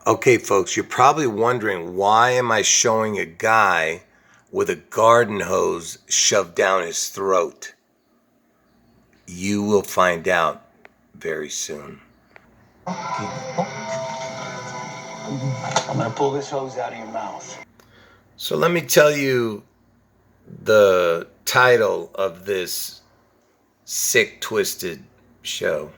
Okay, folks, you're probably wondering, why am I showing a guy with a garden hose shoved down his throat? You will find out very soon. I'm gonna pull this hose out of your mouth. So let me tell you the title of this sick, twisted show.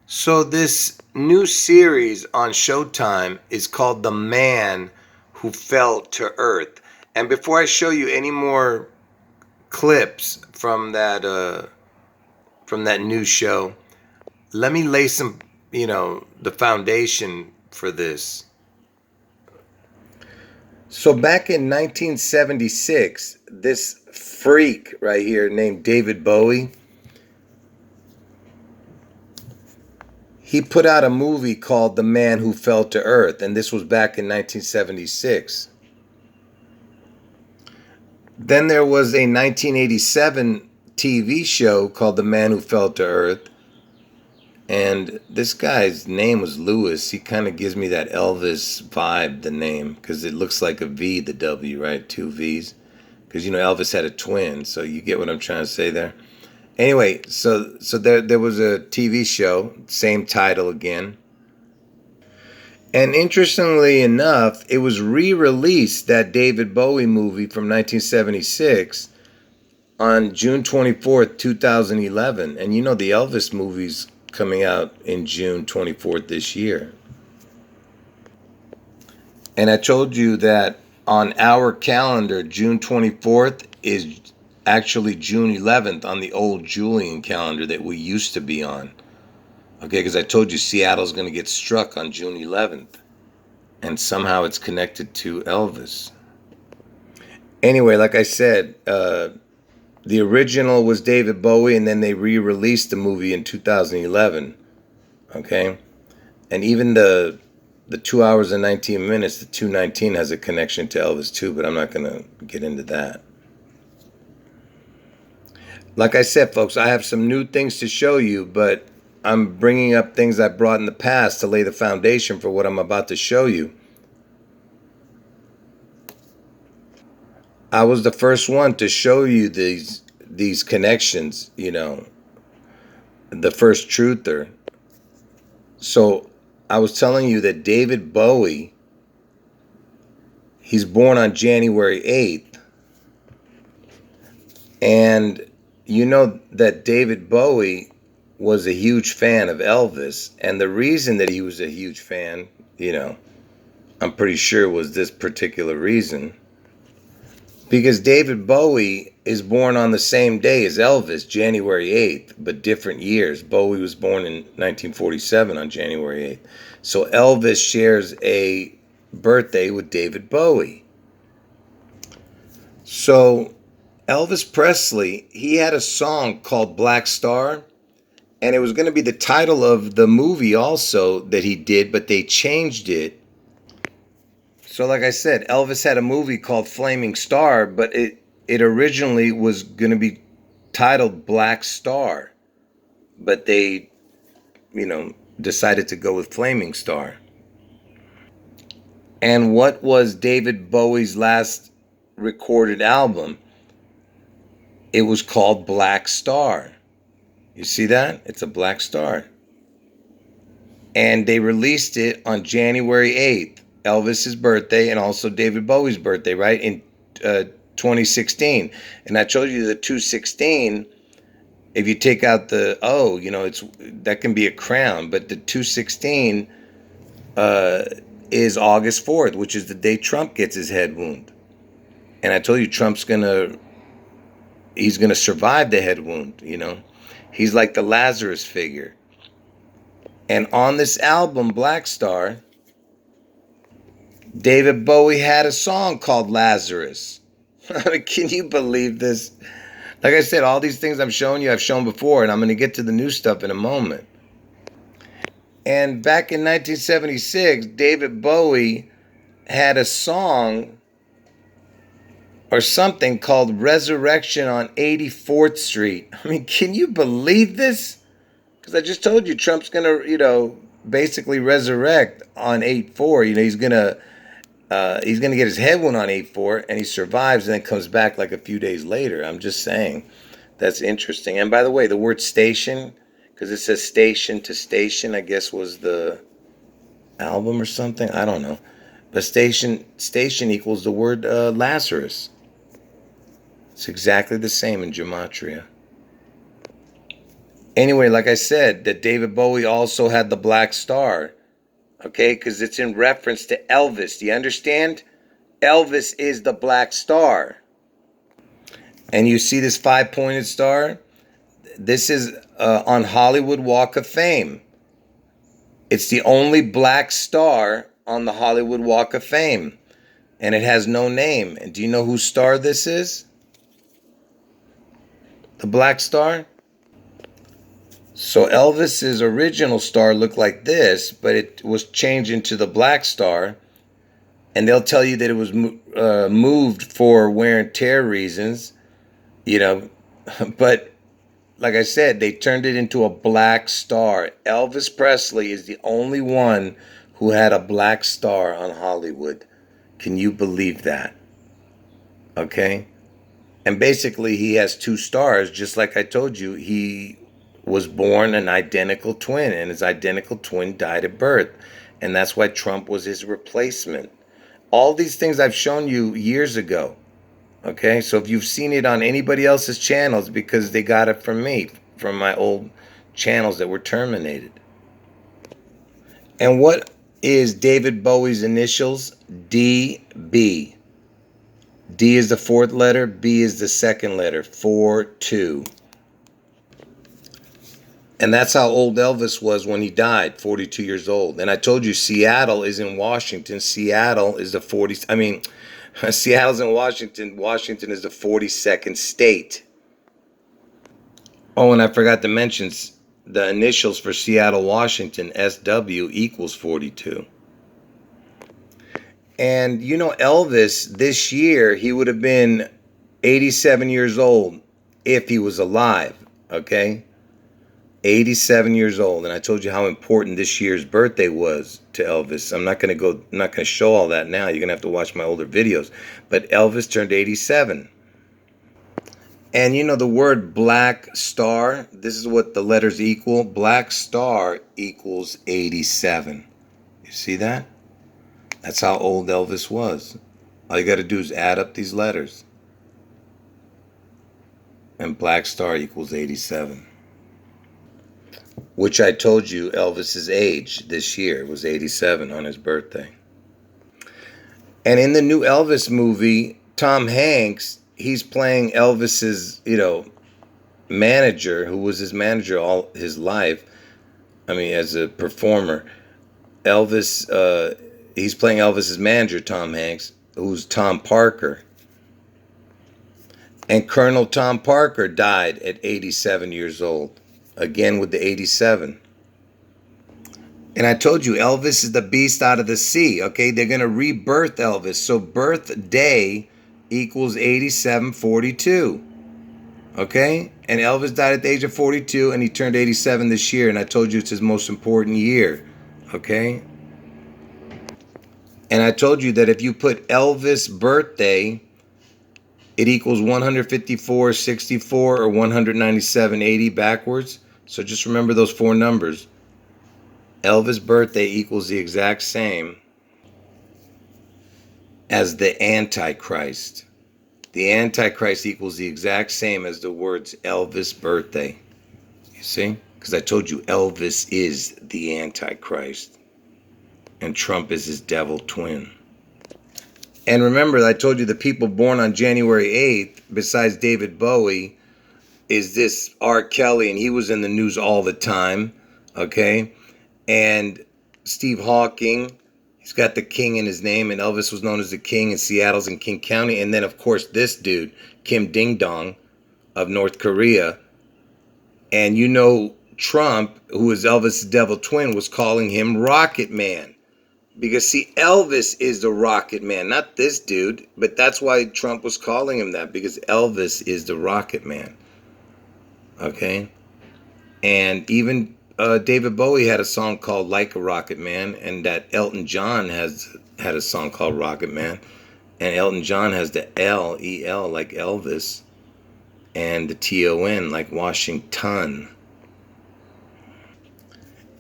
So this new series on Showtime is called The Man Who Fell to Earth. And before I show you any more clips from that new show, let me lay some, the foundation for this. So back in 1976, this freak right here named David Bowie, he put out a movie called The Man Who Fell to Earth, and this was back in 1976. Then there was a 1987 TV show called The Man Who Fell to Earth, and this guy's name was Lewis. He kind of gives me that Elvis vibe, the name, because it looks like a V, the W, right? Two V's. Because, Elvis had a twin, so you get what I'm trying to say there. Anyway, so there was a TV show, same title again. And interestingly enough, it was re-released, that David Bowie movie from 1976, on June 24th, 2011. And the Elvis movie's coming out in June 24th this year. And I told you that on our calendar, June 24th is actually June 11th on the old Julian calendar that we used to be on. Okay, because I told you Seattle's going to get struck on June 11th. And somehow it's connected to Elvis. Anyway, like I said, the original was David Bowie, and then they re-released the movie in 2011. Okay? And even the 2 hours and 19 minutes, the 2:19, has a connection to Elvis too, but I'm not going to get into that. Like I said, folks, I have some new things to show you, but I'm bringing up things I brought in the past to lay the foundation for what I'm about to show you. I was the first one to show you these connections, the first truther. So I was telling you that David Bowie, he's born on January 8th. And you know that David Bowie was a huge fan of Elvis. And the reason that he was a huge fan, I'm pretty sure was this particular reason. Because David Bowie is born on the same day as Elvis, January 8th, but different years. Bowie was born in 1947 on January 8th. So Elvis shares a birthday with David Bowie. So Elvis Presley, he had a song called Black Star, and it was going to be the title of the movie also that he did, but they changed it. So like I said, Elvis had a movie called Flaming Star, but it originally was going to be titled Black Star. But they, decided to go with Flaming Star. And what was David Bowie's last recorded album? It was called Black Star. You see that? It's a black star. And they released it on January 8th. Elvis's birthday and also David Bowie's birthday, right? In 2016. And I told you the 216, if you take out the O, it's that can be a crown, but the 216 is August 4th, which is the day Trump gets his head wound. And I told you Trump's he's gonna survive the head wound, He's like the Lazarus figure. And on this album, Black Star, David Bowie had a song called Lazarus. Can you believe this? Like I said, all these things I'm showing you, I've shown before, and I'm going to get to the new stuff in a moment. And back in 1976, David Bowie had a song or something called Resurrection on 84th Street. Can you believe this? Because I just told you Trump's going to, basically resurrect on 8/4. You know, he's gonna get his head wound on 8/4, and he survives and then comes back like a few days later. I'm just saying, that's interesting. And by the way, the word station, because it says station to station, I guess was the album or something. I don't know, but station equals the word Lazarus. It's exactly the same in gematria. Anyway, like I said, that David Bowie also had the black star. Okay, because it's in reference to Elvis. Do you understand? Elvis is the black star. And you see this 5-pointed star? This is on Hollywood Walk of Fame. It's the only black star on the Hollywood Walk of Fame. And it has no name. And do you know whose star this is? The black star? So Elvis's original star looked like this, but it was changed into the black star. And they'll tell you that it was moved for wear and tear reasons, you know. But like I said, they turned it into a black star. Elvis Presley is the only one who had a black star on Hollywood. Can you believe that? Okay? And basically, he has 2 stars, just like I told you. He was born an identical twin, and his identical twin died at birth. And that's why Trump was his replacement. All these things I've shown you years ago. Okay, so if you've seen it on anybody else's channels, because they got it from me, from my old channels that were terminated. And what is David Bowie's initials? DB. D is the 4th letter, B is the 2nd letter, 4-2. And that's how old Elvis was when he died, 42 years old. And I told you Seattle is in Washington. Seattle is the Seattle's in Washington. Washington is the 42nd state. Oh, and I forgot to mention the initials for Seattle, Washington, SW equals 42. And you know, Elvis, this year, he would have been 87 years old if he was alive, okay? 87 years old. And I told you how important this year's birthday was to Elvis. I'm not going to show all that now. You're going to have to watch my older videos. But Elvis turned 87. And you know the word black star, this is what the letters equal. Black star equals 87. You see that? That's how old Elvis was. All you got to do is add up these letters. And black star equals 87. Which I told you Elvis's age this year was 87 on his birthday. And in the new Elvis movie, Tom Hanks, he's playing Elvis's, manager, who was his manager all his life. I mean, as a performer. He's playing Elvis's manager, Tom Hanks, who's Tom Parker. And Colonel Tom Parker died at 87 years old. Again with the 87. And I told you, Elvis is the beast out of the sea, okay? They're going to rebirth Elvis. So birthday equals 8742, okay? And Elvis died at the age of 42, and he turned 87 this year. And I told you it's his most important year, okay? And I told you that if you put Elvis birthday, it equals 154.64 or 197.80 backwards. So just remember those 4 numbers. Elvis birthday equals the exact same as the Antichrist. The Antichrist equals the exact same as the words Elvis birthday. You see? Because I told you Elvis is the Antichrist. And Trump is his devil twin. And remember, I told you the people born on January 8th, besides David Bowie, is this R. Kelly, and he was in the news all the time, okay? And Steve Hawking, he's got the King in his name, and Elvis was known as the King, and Seattle's in King County. And then, of course, this dude, Kim Ding Dong of North Korea. And you know Trump, who is Elvis' devil twin, was calling him Rocket Man. Because, see, Elvis is the Rocket Man, not this dude. But that's why Trump was calling him that, because Elvis is the Rocket Man. Okay? And even David Bowie had a song called "Like a Rocket Man," and that Elton John has had a song called "Rocket Man," and Elton John has the L-E-L like Elvis, and the T-O-N like Washington.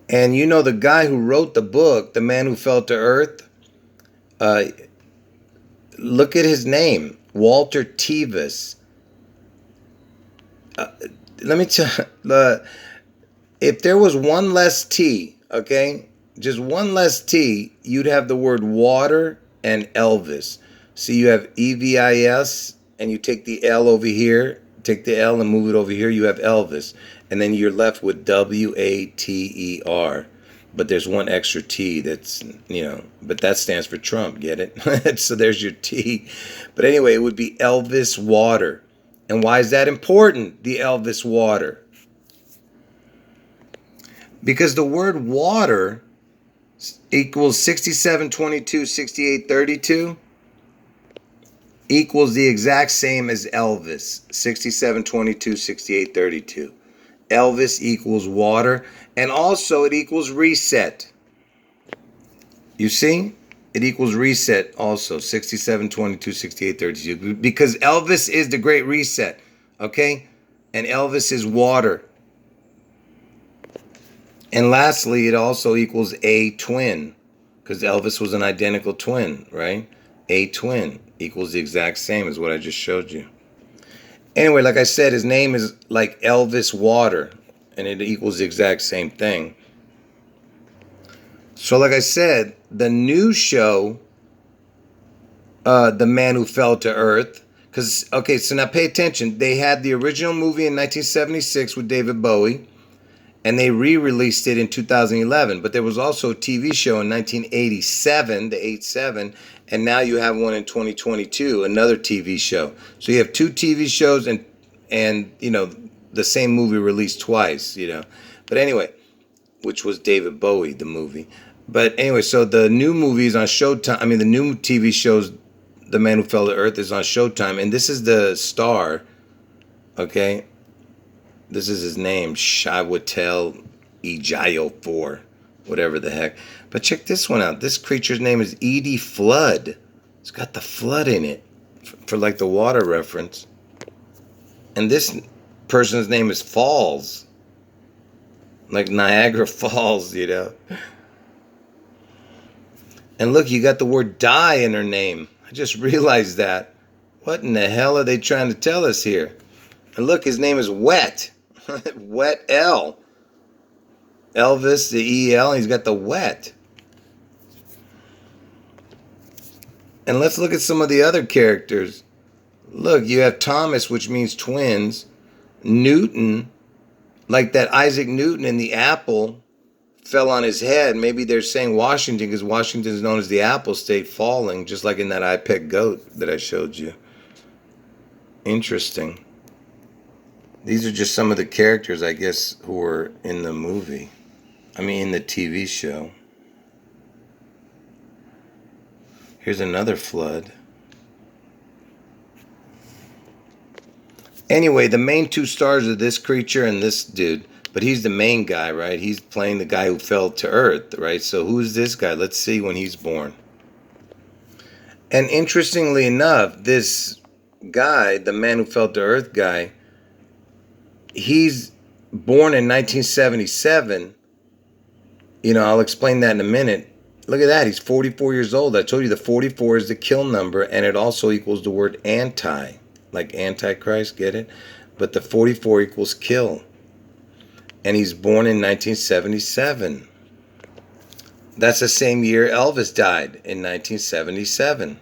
And you know the guy who wrote the book, The Man Who Fell to Earth. Uh, Look at his name, Walter Tevis. Let me tell you, if there was one less T, okay, just one less T, you'd have the word water and Elvis. So you have EVIS, and you take the L over here, take the L and move it over here, you have Elvis. And then you're left with WATER. But there's one extra T that's, but that stands for Trump, get it? So there's your T. But anyway, it would be Elvis Water. And why is that important, the Elvis Water? Because the word water equals 6722 6832 equals the exact same as Elvis, 6722 6832. Elvis equals water, and also it equals reset. You see? It equals reset also, 6722 6832, because Elvis is the great reset, okay? And Elvis is water. And lastly, it also equals a twin, because Elvis was an identical twin, right? A twin equals the exact same as what I just showed you. Anyway, like I said, his name is like Elvis Water, and it equals the exact same thing. So like I said, the new show, The Man Who Fell to Earth, because, okay, so now pay attention. They had the original movie in 1976 with David Bowie, and they re-released it in 2011. But there was also a TV show in 1987, the 87, and now you have one in 2022, another TV show. So you have two TV shows and the same movie released twice, But anyway, which was David Bowie, the movie. But anyway, so the new movie is on Showtime. I mean, the new TV shows, The Man Who Fell to Earth, is on Showtime. And this is the star, okay? This is his name, Chiwetel Ejiofor, whatever the heck. But check this one out. This creature's name is Edie Flood. It's got the flood in it for like the water reference. And this person's name is Falls. Like Niagara Falls, And look, you got the word die in her name. I just realized that. What in the hell are they trying to tell us here? And look, his name is Wet. Wet L. Elvis, the E-L, and he's got the wet. And let's look at some of the other characters. Look, you have Thomas, which means twins. Newton, like that Isaac Newton in the apple fell on his head. Maybe they're saying Washington because Washington is known as the Apple State, falling, just like in that iPeg goat that I showed you. Interesting. These are just some of the characters, I guess, who were in the movie. I mean, in the TV show. Here's another flood. Anyway, the main two stars are this creature and this dude. But he's the main guy, right? He's playing the guy who fell to Earth, right? So who's this guy? Let's see when he's born. And interestingly enough, this guy, the Man Who Fell to Earth guy, he's born in 1977. I'll explain that in a minute. Look at that. He's 44 years old. I told you the 44 is the kill number, and it also equals the word anti, like Antichrist, get it? But the 44 equals kill. And he's born in 1977. That's the same year Elvis died, in 1977.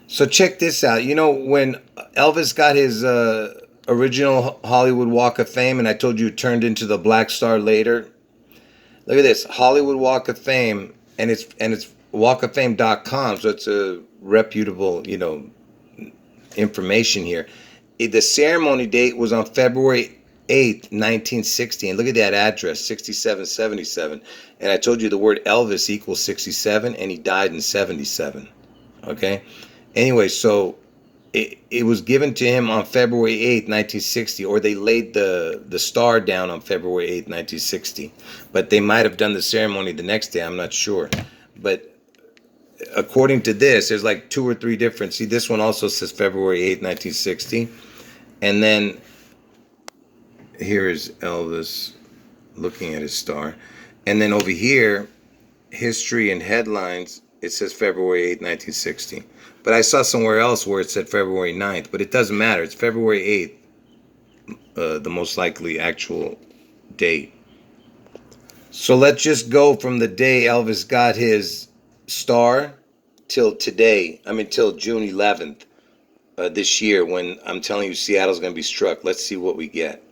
So check this out. When Elvis got his original Hollywood Walk of Fame, and I told you it turned into the Black Star later. Look at this, Hollywood Walk of Fame, and it's walkoffame.com, so it's a reputable, information here. The ceremony date was on February 8th, 1960. And look at that address, 6777. And I told you the word Elvis equals 67, and he died in 77. Okay? Anyway, so it was given to him on February 8th, 1960, or they laid the star down on February 8th, 1960. But they might have done the ceremony the next day, I'm not sure. But according to this, there's like 2 or 3 different. See, this one also says February 8th, 1960. And then here is Elvis looking at his star. And then over here, history and headlines, it says February 8th, 1960. But I saw somewhere else where it said February 9th. But it doesn't matter. It's February 8th, the most likely actual date. So let's just go from the day Elvis got his star till today. I mean, till June 11th this year, when I'm telling you Seattle's going to be struck. Let's see what we get.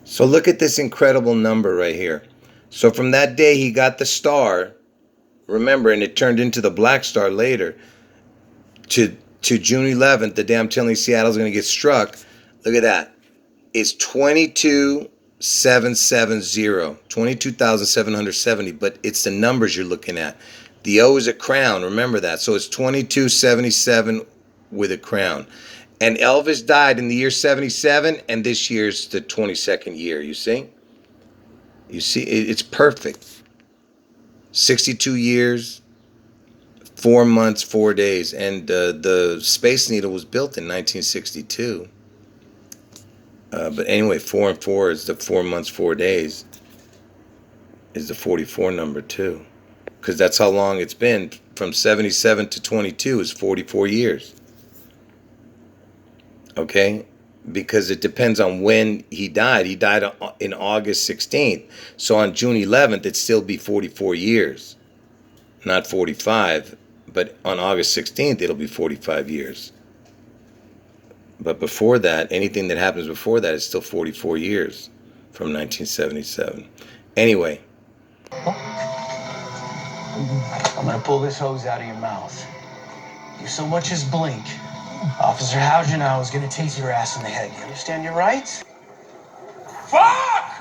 So look at this incredible number right here. So from that day he got the star, remember, and it turned into the black star later, to June 11th, the day I'm telling you Seattle's going to get struck. Look at that. It's 22,770, 22,770, but it's the numbers you're looking at. The O is a crown, remember that. So it's 2277 with a crown. And Elvis died in the year 77, and this year's the 22nd year, you see? You see, it's perfect. 62 years, 4 months, 4 days. And the Space Needle was built in 1962. But anyway, 4 and 4 is the 4 months, 4 days. Is the 44 number too. Because that's how long it's been. From 77 to 22 is 44 years. Okay? Because it depends on when he died. He died in August 16th. So on June 11th, it'd still be 44 years. Not 45. But on August 16th, it'll be 45 years. But before that, anything that happens before that is still 44 years from 1977. Anyway. I'm gonna pull this hose out of your mouth. You so much as blink, Officer Haugenau is gonna tase your ass in the head. You understand your rights? Fuck!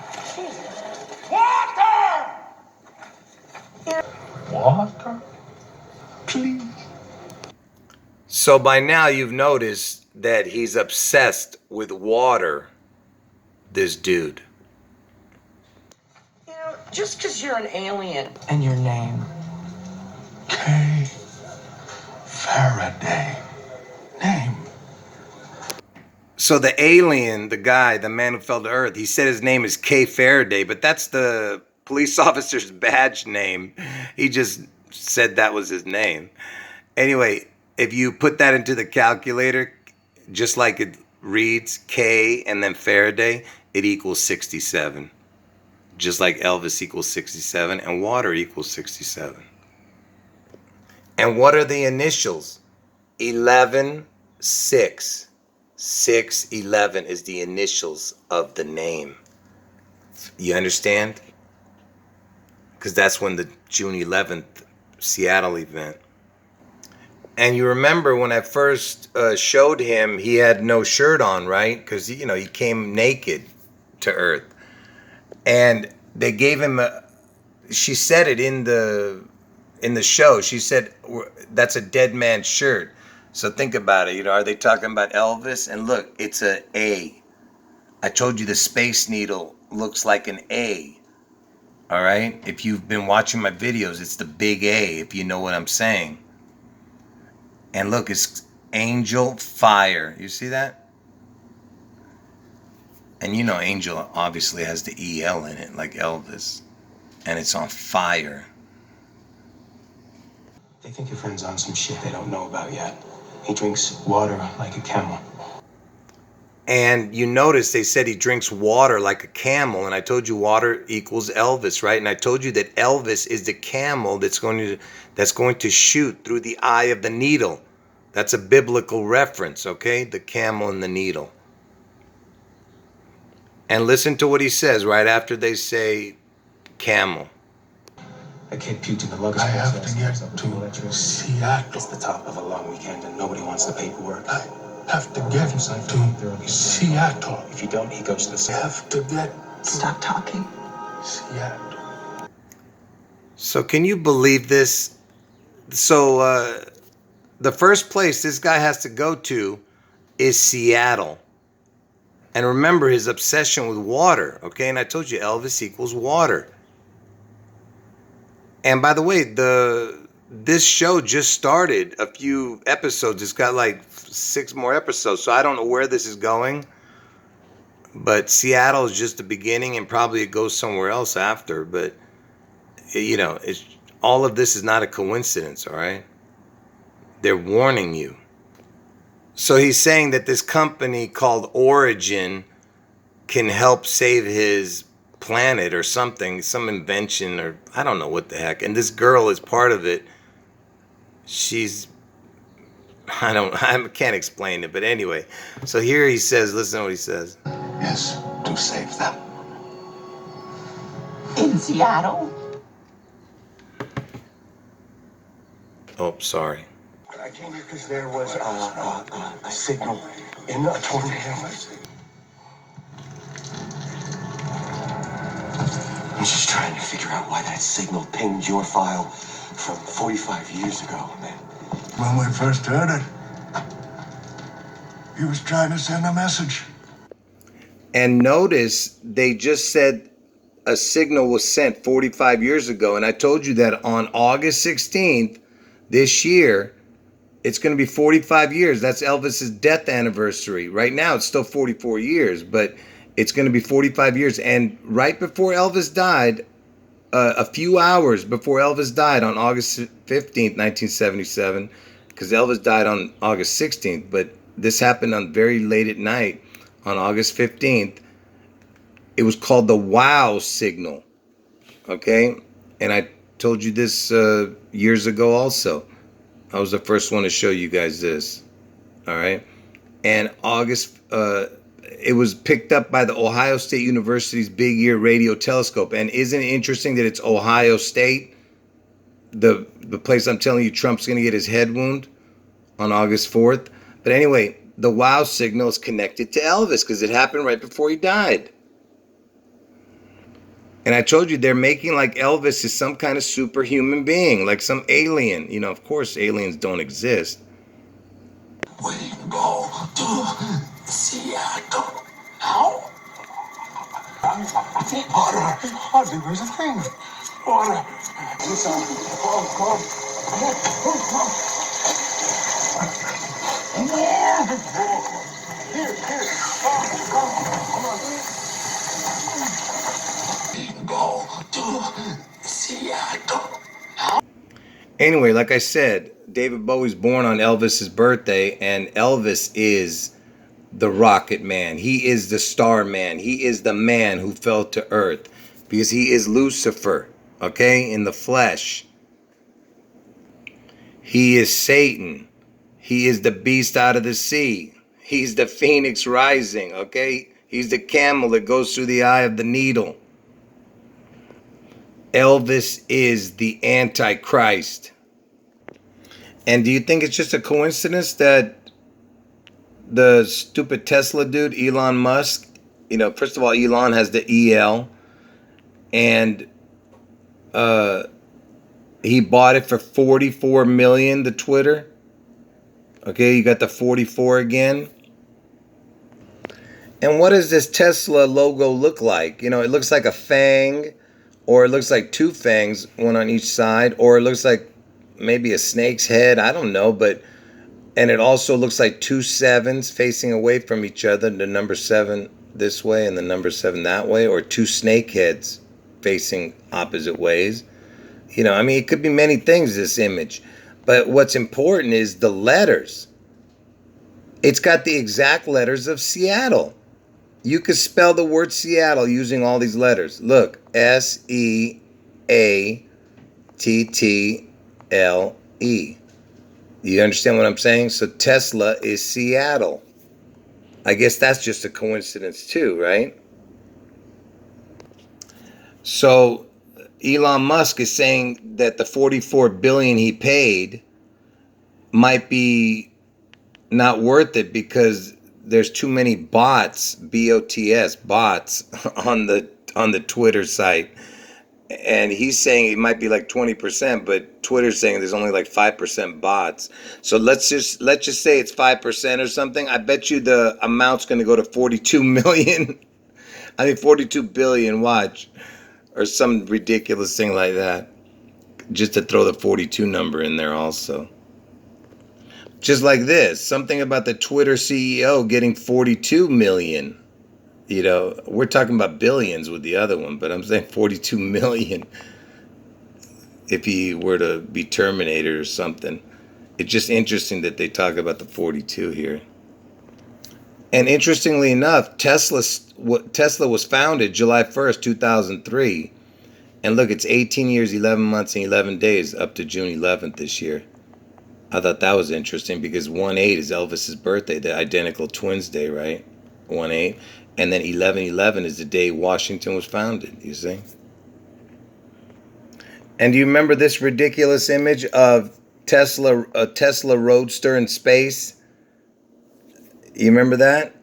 Water! Water? Please. So by now you've noticed that he's obsessed with water, this dude. You know, just because you're an alien. And your name? K. Faraday. Name. So the alien, the guy, the man who fell to Earth, he said his name is K. Faraday, but that's the police officer's badge name. He just said that was his name. Anyway, if you put that into the calculator, just like it reads, K and then Faraday, it equals 67. Just like Elvis equals 67 and water equals 67. And what are the initials? 11, 6. 611 is the initials of the name. You understand? Because that's when the June 11th Seattle event. And you remember when I first showed him, he had no shirt on, right? Because, you know, he came naked to Earth. And they gave him she said it in the show. She said, that's a dead man's shirt. So think about it. You know, are they talking about Elvis? And look, it's a A. I told you the Space Needle looks like an A. All right? If you've been watching my videos, it's the big A, if you know what I'm saying. And look, it's Angel Fire. You see that? And you know Angel obviously has the EL in it, like Elvis. And it's on fire. They think your friend's on some shit they don't know about yet. He drinks water like a camel. And you notice they said he drinks water like a camel. And I told you water equals Elvis, right? And I told you that Elvis is the camel that's going to shoot through the eye of the needle. That's a biblical reference, okay? The camel and the needle. And listen to what he says right after they say camel. A kid puked in the luggage. I have to get to Seattle. It's the top of a long weekend and nobody wants the paperwork. I have to get to Seattle. If you don't, he goes to the... I have to get to... Stop talking. Seattle. So can you believe this? So the first place this guy has to go to is Seattle. And remember his obsession with water, okay? And I told you Elvis equals water. And by the way, this show just started a few episodes. It's got like 6 more episodes, so I don't know where this is going. But Seattle is just the beginning, and probably it goes somewhere else after. But, you know, all of this is not a coincidence, all right? They're warning you. So he's saying that this company called Origin can help save his planet or something, some invention, or I don't know what the heck. And this girl is part of it. I can't explain it, but anyway. So here he says, listen to what he says. Yes, to save them. In Seattle? Oh, sorry. I came here because there was a signal in a tornado. I'm just trying to figure out why that signal pinged your file from 45 years ago, man. When we first heard it, he was trying to send a message. And notice they just said a signal was sent 45 years ago. And I told you that on August 16th this year, it's going to be 45 years. That's Elvis's death anniversary. Right now, it's still 44 years, but it's going to be 45 years. And right before Elvis died, a few hours before Elvis died on August 15th, 1977, because Elvis died on August 16th, but this happened on very late at night on August 15th. It was called the wow signal, okay? And I told you this years ago also. I was the first one to show you guys this, all right? And it was picked up by the Ohio State University's Big Ear Radio Telescope. And isn't it interesting that it's Ohio State, the place I'm telling you Trump's going to get his head wound on August 4th? But anyway, the wow signal is connected to Elvis because it happened right before he died. And I told you they're making like Elvis is some kind of superhuman being, like some alien. You know, of course, aliens don't exist. We go to Seattle now. Water, where's the thing? Water. Here. Come on. Go to Seattle. Anyway, like I said, David Bowie's born on Elvis's birthday, and Elvis is the rocket man. He is the star man. He is the man who fell to earth because he is Lucifer, okay, in the flesh. He is Satan. He is the beast out of the sea. He's the phoenix rising, okay? He's the camel that goes through the eye of the needle. Elvis is the Antichrist. And do you think it's just a coincidence that the stupid Tesla dude, Elon Musk, you know, first of all, Elon has the EL, and he bought it for $44 million, the Twitter. Okay, you got the 44 again. And what does this Tesla logo look like? You know, it looks like a fang, or it looks like 2 fangs, one on each side, or it looks like maybe a snake's head. I don't know, and it also looks like 2 sevens facing away from each other, the number 7 this way and the number 7 that way, or 2 snake heads facing opposite ways. You know, I mean, it could be many things, this image. But what's important is the letters. It's got the exact letters of Seattle. You could spell the word Seattle using all these letters. Look, SEATTLE. You understand what I'm saying? So Tesla is Seattle. I guess that's just a coincidence too, right? So Elon Musk is saying that the $44 billion he paid might be not worth it because there's too many bots, BOTS, bots on the Twitter site. And he's saying it might be like 20%, but Twitter's saying there's only like 5% bots. So let's just say it's 5% or something. I bet you the amount's going to go to 42 million. I mean 42 billion, watch, or some ridiculous thing like that. Just to throw the 42 number in there also. Just like this, something about the Twitter CEO getting 42 million. You know, we're talking about billions with the other one, but I'm saying 42 million if he were to be terminated or something. It's just interesting that they talk about the 42 here. And interestingly enough, Tesla was founded July 1st, 2003. And look, it's 18 years, 11 months, and 11 days up to June 11th this year. I thought that was interesting because 1/8 is Elvis's birthday, the identical twins day, right? 1/8. And then 11/11 is the day Washington was founded, you see? And do you remember this ridiculous image of a Tesla Roadster in space? You remember that?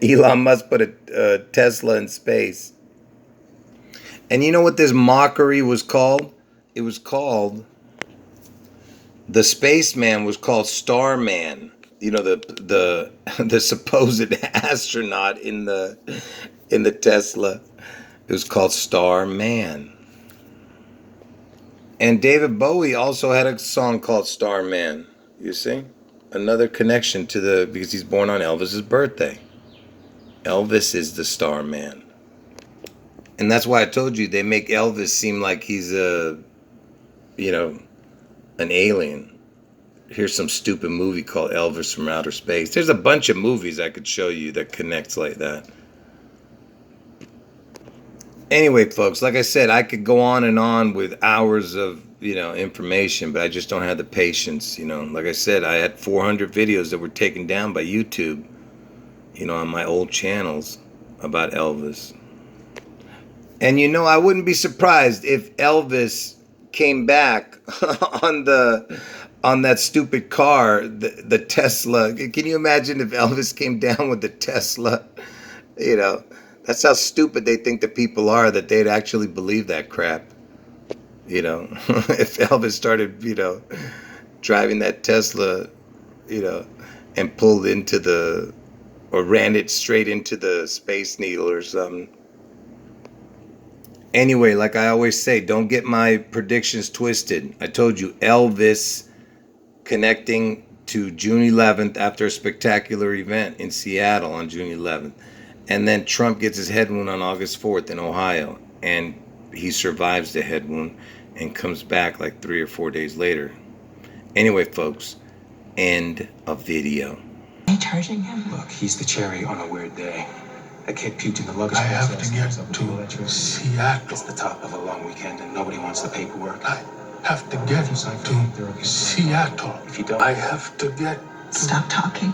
Elon Musk put a Tesla in space. And you know what this mockery was called? It was called, the spaceman was called Starman. You know, the supposed astronaut in the Tesla. It was called Starman. And David Bowie also had a song called Starman. You see? Another connection to because he's born on Elvis's birthday. Elvis is the Starman. And that's why I told you they make Elvis seem like he's an alien. Here's some stupid movie called Elvis from Outer Space. There's a bunch of movies I could show you that connects like that. Anyway, folks, like I said, I could go on and on with hours of, information, but I just don't have the patience, Like I said, I had 400 videos that were taken down by YouTube, on my old channels about Elvis. And I wouldn't be surprised if Elvis came back on that stupid car, the Tesla. Can you imagine if Elvis came down with the Tesla? That's how stupid they think the people are, that they'd actually believe that crap. If Elvis started, driving that Tesla, and pulled or ran it straight into the Space Needle or something. Anyway, like I always say, don't get my predictions twisted. I told you Elvis connecting to June 11th after a spectacular event in Seattle on June 11th. And then Trump gets his head wound on August 4th in Ohio. And he survives the head wound and comes back like 3 or 4 days later. Anyway, folks, end of video. Are you charging him? Look, he's the cherry on a weird day. A kid puked in the luggage. I have to get to Seattle. It's the top of a long weekend and nobody wants the paperwork. I have to get to Seattle. If you don't, I have to get to... Stop talking.